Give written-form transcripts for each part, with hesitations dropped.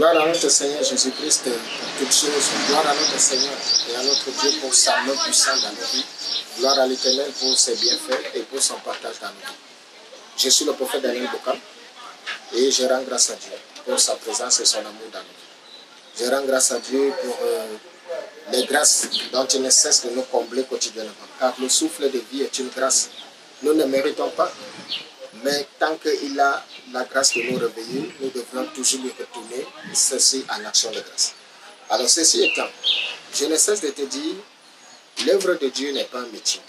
Gloire à notre Seigneur Jésus-Christ pour toutes choses. Gloire à notre Seigneur et à notre Dieu pour sa main puissante dans nos vies. Gloire à l'Éternel pour ses bienfaits et pour son partage dans nos vies. Je suis le prophète Daniel Bokam et je rends grâce à Dieu pour sa présence et son amour dans nos vies. Je rends grâce à Dieu pour les grâces dont il ne cesse de nous combler quotidiennement. Car le souffle de vie est une grâce. Nous ne méritons pas. Mais tant qu'il a la grâce de nous réveiller, nous devrons toujours lui retourner ceci en action de grâce. Alors ceci étant, je ne cesse de te dire, l'œuvre de Dieu n'est pas un métier.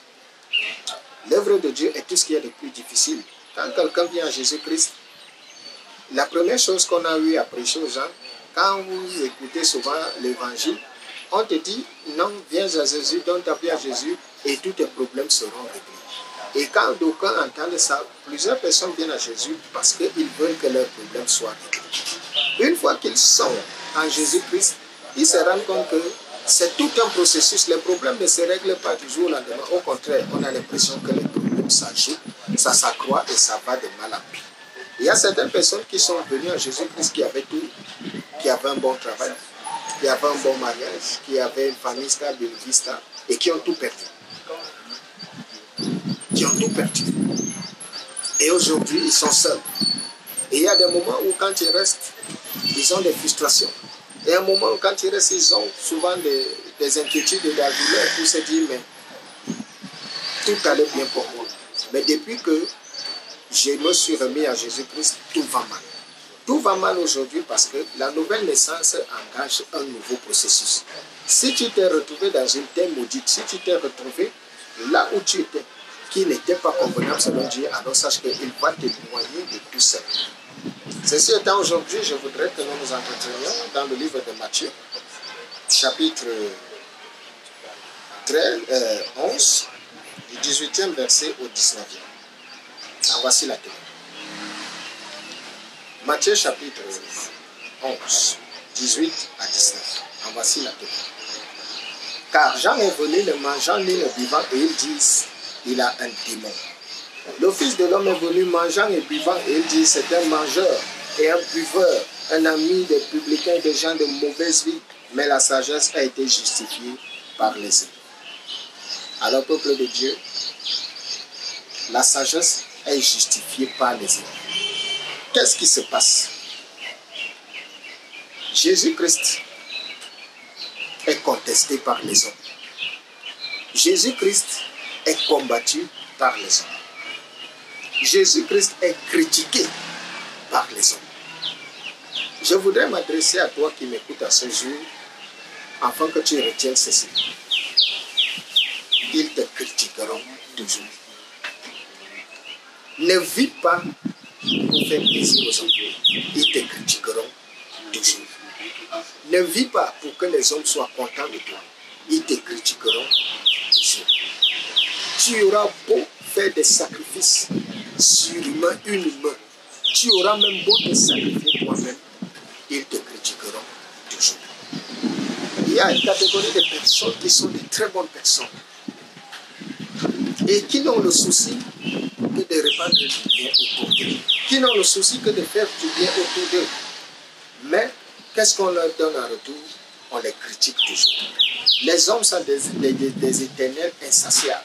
L'œuvre de Dieu est tout ce qu'il y a de plus difficile. Quand quelqu'un vient à Jésus-Christ, la première chose qu'on a eu à prêcher aux gens, quand vous écoutez souvent l'évangile, on te dit, non, viens à Jésus, donne ta vie à Jésus et tous tes problèmes seront réglés. Et quand d'aucuns entendent ça, plusieurs personnes viennent à Jésus parce qu'ils veulent que leurs problèmes soient réglés. Une fois qu'ils sont en Jésus-Christ, ils se rendent compte que c'est tout un processus. Les problèmes ne se règlent pas du jour au lendemain. Au contraire, on a l'impression que les problèmes s'ajoutent, ça s'accroît et ça va de mal en pire. Il y a certaines personnes qui sont venues à Jésus-Christ qui avaient tout, qui avaient un bon travail, qui avaient un bon mariage, qui avaient une famille stable, une vie stable, et qui ont tout perdu. Qui ont tout perdu. Et aujourd'hui, ils sont seuls. Et il y a des moments où quand ils restent, ils ont des frustrations. Et un moment où quand ils restent, ils ont souvent des inquiétudes et des douleurs pour se dire, mais tout allait bien pour moi. Mais depuis que je me suis remis à Jésus-Christ, tout va mal. Tout va mal aujourd'hui parce que la nouvelle naissance engage un nouveau processus. Si tu t'es retrouvé dans une terre maudite, si tu t'es retrouvé là où tu étais, qui n'était pas convenable selon Dieu, alors sache qu'il va te noyer de tout ça. Ceci étant, aujourd'hui, je voudrais que nous nous entretenions dans le livre de Matthieu, chapitre 11, du 18e verset au 19e. En voici la théorie. Matthieu chapitre 11, 18 à 19. En voici la théorie. Car Jean est venu ne mangeant ni ne buvant et ils disent, il a un démon. Le Fils de l'homme est venu mangeant et buvant et il dit, c'est un mangeur et un buveur, un ami des publicains, des gens de mauvaise vie, mais la sagesse a été justifiée par les œuvres. Alors, peuple de Dieu, la sagesse est justifiée par les œuvres. Qu'est-ce qui se passe? Jésus-Christ est contesté par les hommes. Jésus-Christ est combattu par les hommes. Jésus-Christ est critiqué par les hommes. Je voudrais m'adresser à toi qui m'écoutes à ce jour, afin que tu retiennes ceci. Ils te critiqueront toujours. Ne vis pas pour faire plaisir aux hommes. Ils te critiqueront toujours. Ne vis pas pour que les hommes soient contents de toi. Ils te critiqueront toujours. Tu auras beau faire des sacrifices surhumains, inhumains. Tu auras même beau te sacrifier toi-même. Ils te critiqueront toujours. Il y a une catégorie de personnes qui sont de très bonnes personnes et qui n'ont le souci que de répandre du bien autour d'eux, qui n'ont le souci que de faire du bien autour d'eux. Mais qu'est-ce qu'on leur donne en retour? On les critique toujours. Les hommes sont des éternels insatiables.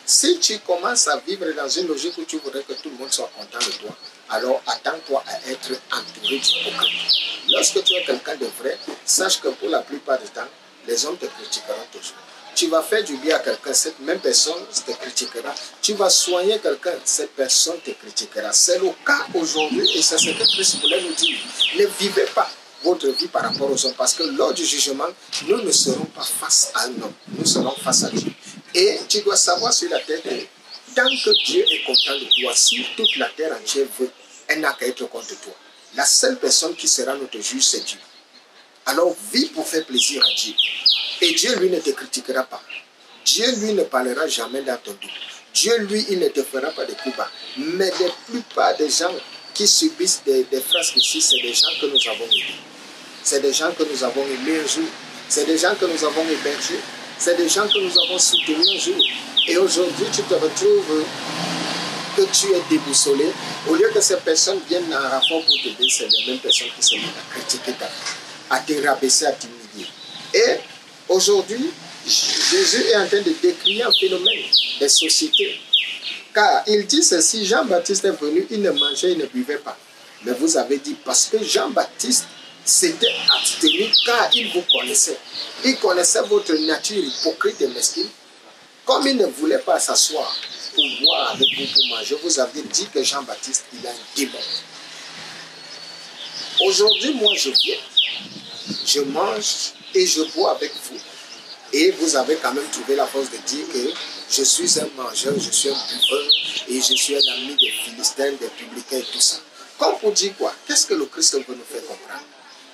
Si tu commences à vivre dans une logique où tu voudrais que tout le monde soit content de toi, alors attends-toi à être entouré d'hypocrites. Lorsque tu es quelqu'un de vrai, sache que pour la plupart du temps, les hommes te critiqueront toujours. Tu vas faire du bien à quelqu'un, cette même personne te critiquera. Tu vas soigner quelqu'un, cette personne te critiquera. C'est le cas aujourd'hui et c'est ce que Christ voulait nous dire. Ne vivez pas votre vie par rapport aux hommes parce que lors du jugement, nous ne serons pas face à un homme, nous serons face à Dieu. Et tu dois savoir sur la terre que tant que Dieu est content de toi, si toute la terre entière veut, elle n'a qu'à être contre toi. La seule personne qui sera notre juge, c'est Dieu. Alors vis pour faire plaisir à Dieu. Et Dieu, lui, ne te critiquera pas. Dieu, lui, ne parlera jamais dans ton dos. Dieu, lui, il ne te fera pas de coups bas. Mais la plupart des gens qui subissent des phrases ici, c'est des gens que nous avons aimés. C'est des gens que nous avons aimés un jour. C'est des gens que nous avons hébergés. C'est des gens que nous avons soutenus un jour. Et aujourd'hui, tu te retrouves que tu es déboussolé, au lieu que ces personnes viennent en rapport pour t'aider, c'est les mêmes personnes qui se mettent à critiquer ta vie, à te rabaisser, à t'humilier. Et aujourd'hui, Jésus est en train de décrire un phénomène des sociétés. Car il dit ceci, Jean-Baptiste est venu, il ne mangeait, il ne buvait pas. Mais vous avez dit, parce que Jean-Baptiste s'était abstenu car il vous connaissait. Il connaissait votre nature hypocrite et mesquine. Comme il ne voulait pas s'asseoir pour boire avec vous, pour manger, vous avez dit que Jean-Baptiste, il a un démon. Aujourd'hui, moi, je viens, je mange et je bois avec vous. Et vous avez quand même trouvé la force de dire que je suis un mangeur, je suis un buveur et je suis un ami des Philistins, des publicains et tout ça. Comme pour dire quoi? Qu'est-ce que le Christ veut nous faire comprendre?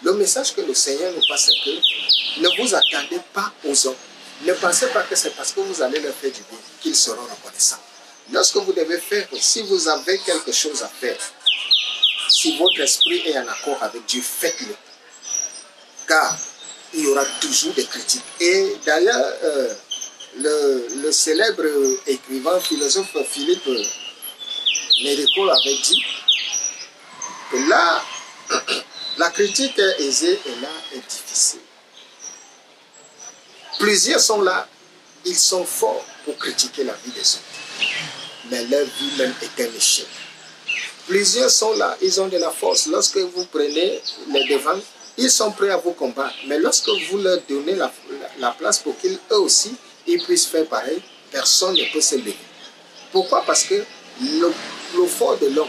Le message que le Seigneur nous passe, c'est que ne vous attendez pas aux hommes. Ne pensez pas que c'est parce que vous allez leur faire du bien qu'ils seront reconnaissants. Lorsque vous devez faire, si vous avez quelque chose à faire, si votre esprit est en accord avec Dieu, faites-le. Car il y aura toujours des critiques. Et d'ailleurs, le célèbre écrivain, philosophe Philippe Nérico avait dit que là, la critique est aisée et là est difficile. Plusieurs sont là, ils sont forts pour critiquer la vie des autres. Mais leur vie même est un échec. Plusieurs sont là, ils ont de la force. Lorsque vous prenez les devants, ils sont prêts à vous combattre. Mais lorsque vous leur donnez la place pour qu'ils, eux aussi, ils puissent faire pareil, personne ne peut se lever. Pourquoi? Parce que le fort de l'homme,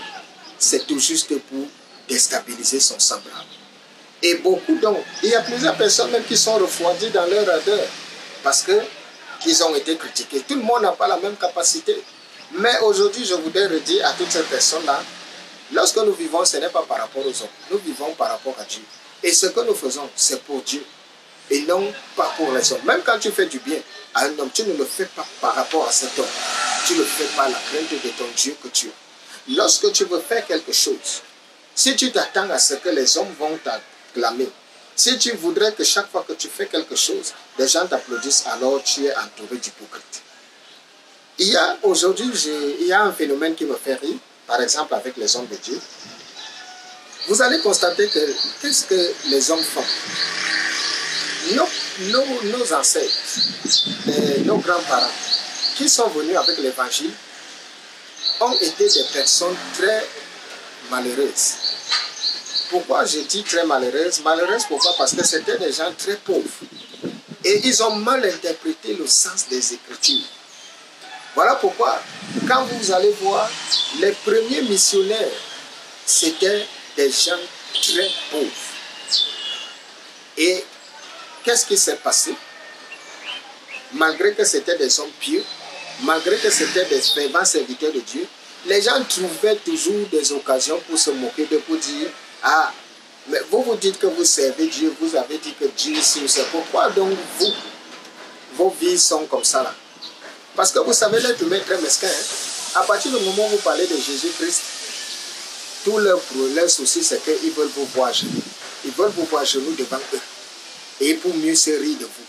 c'est tout juste pour déstabiliser son semblable. Et beaucoup donc, il y a plusieurs personnes même qui sont refroidies dans leur ardeur parce qu'ils ont été critiqués. Tout le monde n'a pas la même capacité. Mais aujourd'hui, je voudrais redire à toutes ces personnes-là, lorsque nous vivons, ce n'est pas par rapport aux hommes. Nous vivons par rapport à Dieu. Et ce que nous faisons, c'est pour Dieu. Et non pas pour les hommes. Même quand tu fais du bien à un homme, tu ne le fais pas par rapport à cet homme. Tu le fais par la crainte de ton Dieu que tu as. Lorsque tu veux faire quelque chose, si tu t'attends à ce que les hommes vont t'acclamer, si tu voudrais que chaque fois que tu fais quelque chose, les gens t'applaudissent, alors tu es entouré d'hypocrites. Il y a aujourd'hui, un phénomène qui me fait rire, par exemple avec les hommes de Dieu. Vous allez constater que qu'est-ce que les hommes font? Nos ancêtres, nos grands-parents, qui sont venus avec l'évangile, ont été des personnes très malheureuses. Pourquoi je dis très malheureuses? Malheureuses pourquoi? Parce que c'était des gens très pauvres. Et ils ont mal interprété le sens des Écritures. Voilà pourquoi, quand vous allez voir, les premiers missionnaires, c'était des gens très pauvres. Et qu'est-ce qui s'est passé? Malgré que c'était des hommes pieux, malgré que c'était des fervents serviteurs de Dieu, les gens trouvaient toujours des occasions pour se moquer d'eux, pour dire, ah, mais vous vous dites que vous servez Dieu, vous avez dit que Dieu c'est pourquoi donc vous, vos vies sont comme ça là? Parce que vous savez, l'être humain est très mesquin. Hein? À partir du moment où vous parlez de Jésus-Christ, tout leur souci, c'est qu'ils veulent vous voir genoux. Ils veulent vous voir genoux devant eux. Et pour mieux se rire de vous.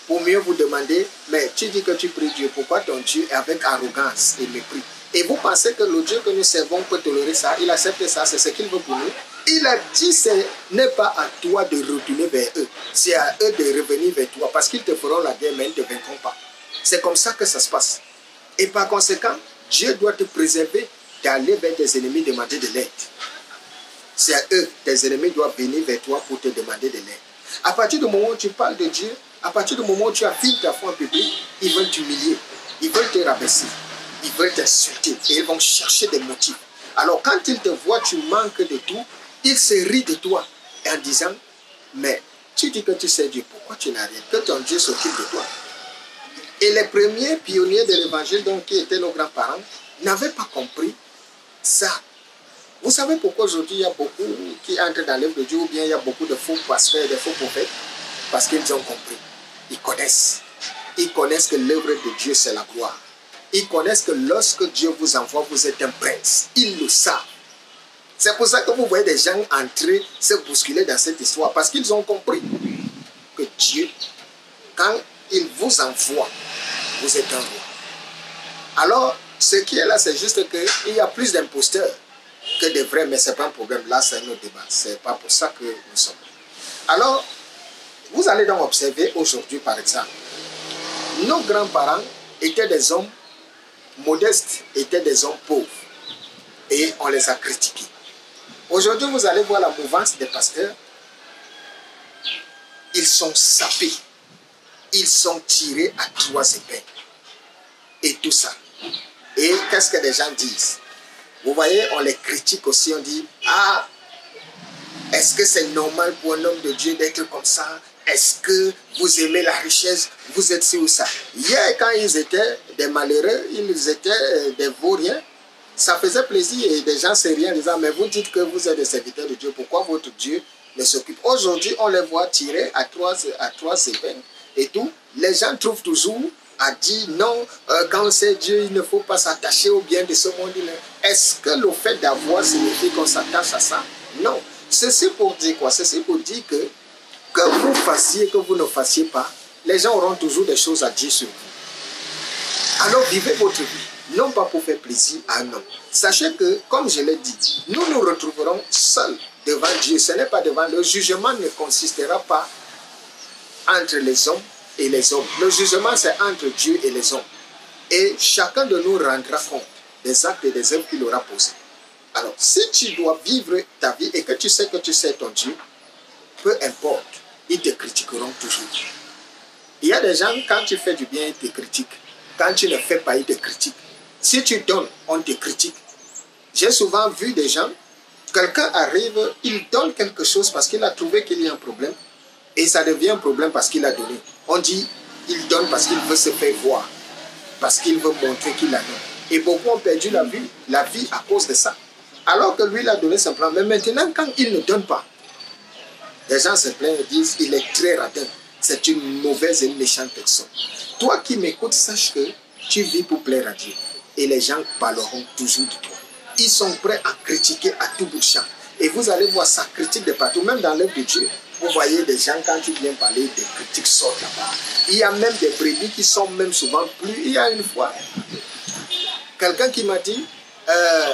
Pour mieux vous demander, mais tu dis que tu pries Dieu, pourquoi ton Dieu est avec arrogance et mépris? Et vous pensez que le Dieu que nous servons peut tolérer ça? Il accepte ça, c'est ce qu'il veut pour nous. Il a dit, ce n'est pas à toi de retourner vers eux. C'est à eux de revenir vers toi. Parce qu'ils te feront la guerre, mais ils ne te vaincront pas. C'est comme ça que ça se passe. Et par conséquent, Dieu doit te préserver d'aller vers tes ennemis demander de l'aide. C'est à eux, tes ennemis doivent venir vers toi pour te demander de l'aide. À partir du moment où tu parles de Dieu, à partir du moment où tu affirmes ta foi en public, ils veulent t'humilier, ils veulent te rabaisser, ils veulent t'insulter et ils vont chercher des motifs. Alors quand ils te voient, tu manques de tout, ils se rient de toi en disant, mais tu dis que tu sais Dieu, pourquoi tu n'as rien? Que ton Dieu s'occupe de toi. Et les premiers pionniers de l'évangile, donc qui étaient nos grands-parents, n'avaient pas compris ça. Vous savez pourquoi aujourd'hui il y a beaucoup qui entrent dans l'œuvre de Dieu, ou bien il y a beaucoup de faux pasteurs et de faux prophètes? Parce qu'ils ont compris. Ils connaissent. Ils connaissent que l'œuvre de Dieu, c'est la gloire. Ils connaissent que lorsque Dieu vous envoie, vous êtes un prince. Ils le savent. C'est pour ça que vous voyez des gens entrer, se bousculer dans cette histoire. Parce qu'ils ont compris que Dieu, quand il vous envoie, vous êtes un roi. Alors, Ce qui est là, c'est juste qu'il y a plus d'imposteurs que de vrais, mais ce n'est pas un problème. Là, c'est un autre débat. Ce n'est pas pour ça que nous sommes. Alors, vous allez donc observer aujourd'hui, par exemple, nos grands-parents étaient des hommes modestes, étaient des hommes pauvres. Et on les a critiqués. Aujourd'hui, vous allez voir la mouvance des pasteurs. Ils sont sapés. Ils sont tirés à 3 épingles. Et tout ça. Et qu'est-ce que les gens disent? Vous voyez, on les critique aussi. On dit, ah, est-ce que c'est normal pour un homme de Dieu d'être comme ça? Est-ce que vous aimez la richesse? Vous êtes ci ou ça? Hier, quand ils étaient des malheureux, ils étaient des vauriens, ça faisait plaisir et des gens se riaient en disant, mais vous dites que vous êtes des serviteurs de Dieu, pourquoi votre Dieu ne s'occupe? Aujourd'hui, on les voit tirer à trois épingles et tout. Les gens trouvent toujours à dire non, quand c'est Dieu, il ne faut pas s'attacher au bien de ce monde. Est-ce que le fait d'avoir signifie qu'on s'attache à ça? Non. Ceci pour dire quoi? Ceci pour dire que vous fassiez, que vous ne fassiez pas, les gens auront toujours des choses à dire sur vous. Alors vivez votre vie, non pas pour faire plaisir à un homme. Sachez que, comme je l'ai dit, nous nous retrouverons seuls devant Dieu. Ce n'est pas devant le jugement, ne consistera pas entre les hommes et les hommes. Le jugement, c'est entre Dieu et les hommes. Et chacun de nous rendra compte des actes et des œuvres qu'il aura posés. Alors, si tu dois vivre ta vie et que tu sais ton Dieu, peu importe, ils te critiqueront toujours. Il y a des gens, quand tu fais du bien, ils te critiquent. Quand tu ne fais pas, ils te critiquent. Si tu donnes, on te critique. J'ai souvent vu des gens, quelqu'un arrive, il donne quelque chose parce qu'il a trouvé qu'il y a un problème. Et ça devient un problème parce qu'il a donné. On dit, il donne parce qu'il veut se faire voir. Parce qu'il veut montrer qu'il a donné. Et beaucoup ont perdu la vie à cause de ça. Alors que lui, il a donné simplement. Mais maintenant, quand il ne donne pas, les gens se plaignent et disent, il est très radin. C'est une mauvaise et une méchante personne. Toi qui m'écoutes, sache que tu vis pour plaire à Dieu. Et les gens parleront toujours de toi. Ils sont prêts à critiquer à tout bout de champ. Et vous allez voir ça critique de partout, même dans l'œuvre de Dieu. Vous voyez des gens, quand tu viens parler, des critiques sortent là-bas. Il y a même des brebis qui sont même souvent plus. Il y a une fois, quelqu'un qui m'a dit,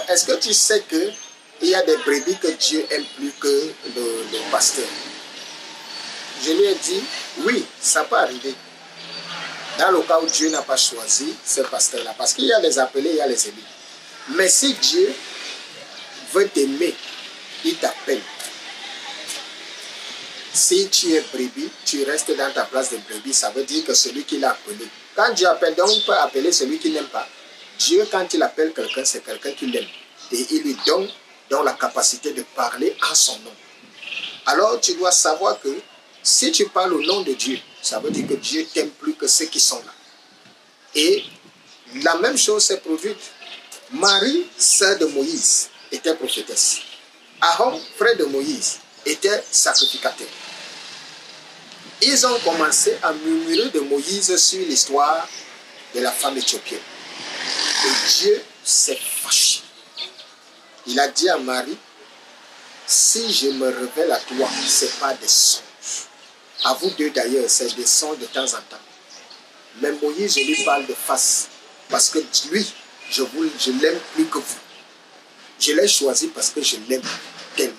est-ce que tu sais qu'il y a des brebis que Dieu aime plus que le pasteur? Je lui ai dit, oui, ça peut arriver. Dans le cas où Dieu n'a pas choisi ce pasteur-là. Parce qu'il y a les appelés, il y a les élus. Mais si Dieu veut t'aimer, il t'appelle. Si tu es brebis, tu restes dans ta place de brebis, ça veut dire que celui qui l'a appelé. Quand Dieu appelle, donc il peut appeler celui qui n'aime pas. Dieu, quand il appelle quelqu'un, c'est quelqu'un qui l'aime. Et il lui donne la capacité de parler en son nom. Alors tu dois savoir que si tu parles au nom de Dieu, ça veut dire que Dieu t'aime plus que ceux qui sont là. Et la même chose s'est produite. Marie, sœur de Moïse, était prophétesse. Aaron, frère de Moïse, était sacrificateur. Ils ont commencé à murmurer de Moïse sur l'histoire de la femme éthiopienne. Et Dieu s'est fâché. Il a dit à Marie, si je me révèle à toi, ce n'est pas des songes. À vous deux d'ailleurs, c'est des songes de temps en temps. Mais Moïse, je lui parle de face. Parce que lui, je l'aime plus que vous. Je l'ai choisi parce que je l'aime tellement.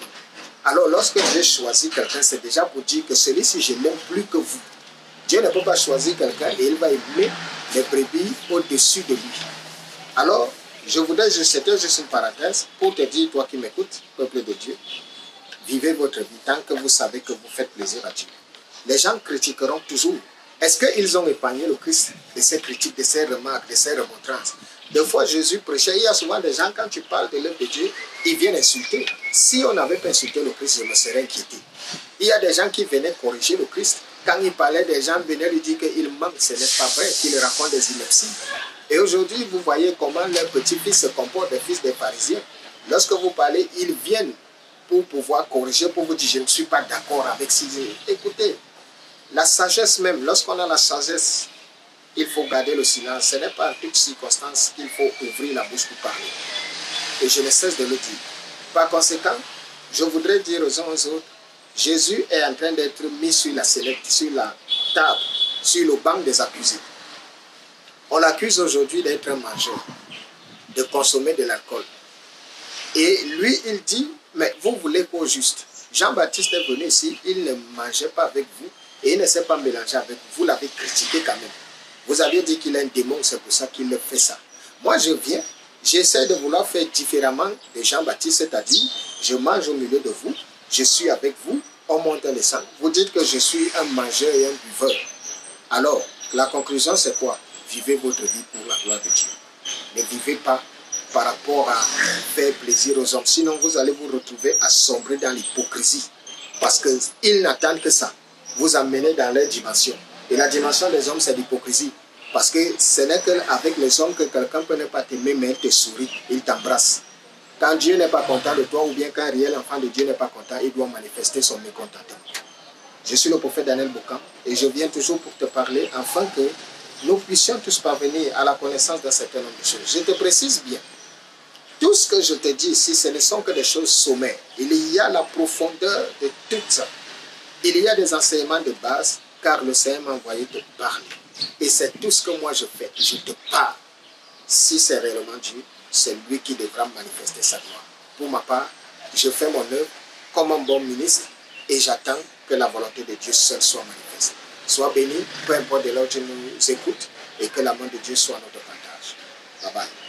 Alors, lorsque j'ai choisi quelqu'un, c'est déjà pour dire que celui-ci, je l'aime plus que vous. Dieu ne peut pas choisir quelqu'un et il va aimer les brebis au-dessus de lui. Alors, c'était juste une parenthèse pour te dire, toi qui m'écoutes, peuple de Dieu, vivez votre vie tant que vous savez que vous faites plaisir à Dieu. Les gens critiqueront toujours. Est-ce qu'ils ont épargné le Christ de ces critiques, de ces remarques, de ces remontrances? Des fois, Jésus prêchait. Il y a souvent des gens, quand tu parles de l'œuvre de Dieu, ils viennent insulter. Si on n'avait pas insulté le Christ, je me serais inquiété. Il y a des gens qui venaient corriger le Christ. Quand il parlait, des gens venaient lui dire qu'il manque. Ce n'est pas vrai, qu'il raconte des inepties. Et aujourd'hui, vous voyez comment leurs petits-fils se comportent, les fils des pharisiens. Lorsque vous parlez, ils viennent pour pouvoir corriger, pour vous dire, je ne suis pas d'accord avec ce. Écoutez, la sagesse même, lorsqu'on a la sagesse, il faut garder le silence. Ce n'est pas en toute circonstance qu'il faut ouvrir la bouche pour parler. Et je ne cesse de le dire. Par conséquent, je voudrais dire aux uns aux autres, Jésus est en train d'être mis sur la sellette, sur la table, sur le banc des accusés. On l'accuse aujourd'hui d'être un mangeur. de consommer de l'alcool. Et lui, il dit, mais vous voulez qu'au juste? Jean-Baptiste est venu ici, il ne mangeait pas avec vous et il ne s'est pas mélangé avec vous. Vous l'avez critiqué quand même. Vous aviez dit qu'il est un démon, c'est pour ça qu'il fait ça. Moi, je viens, j'essaie de vouloir faire différemment de Jean-Baptiste, c'est-à-dire, je mange au milieu de vous, je suis avec vous, on monte le sang. Vous dites que je suis un mangeur et un buveur. Alors, la conclusion, c'est quoi? Vivez votre vie pour la gloire de Dieu. Ne vivez pas par rapport à faire plaisir aux hommes. Sinon, vous allez vous retrouver à sombrer dans l'hypocrisie. Parce qu'ils n'attendent que ça. Vous amener dans leur dimension. Et la dimension des hommes, c'est l'hypocrisie. Parce que ce n'est qu'avec les hommes que quelqu'un peut ne pas t'aimer, mais il te sourit, il t'embrasse. Quand Dieu n'est pas content de toi, ou bien quand un réel enfant de Dieu n'est pas content, il doit manifester son mécontentement. Je suis le prophète Daniel Boucan et je viens toujours pour te parler afin que nous puissions tous parvenir à la connaissance d'un certain nombre de choses. Je te précise bien, tout ce que je te dis ici, ce ne sont que des choses sommaires. Il y a la profondeur de tout ça. Il y a des enseignements de base, car le Seigneur m'a envoyé te parler. Et c'est tout ce que moi je fais. Je te parle. Si c'est réellement Dieu, c'est lui qui devra manifester sa gloire. Pour ma part, je fais mon œuvre comme un bon ministre et j'attends que la volonté de Dieu seul soit manifestée. Sois béni, peu importe de là où tu nous écoutes, et que la main de Dieu soit notre partage. Bye bye.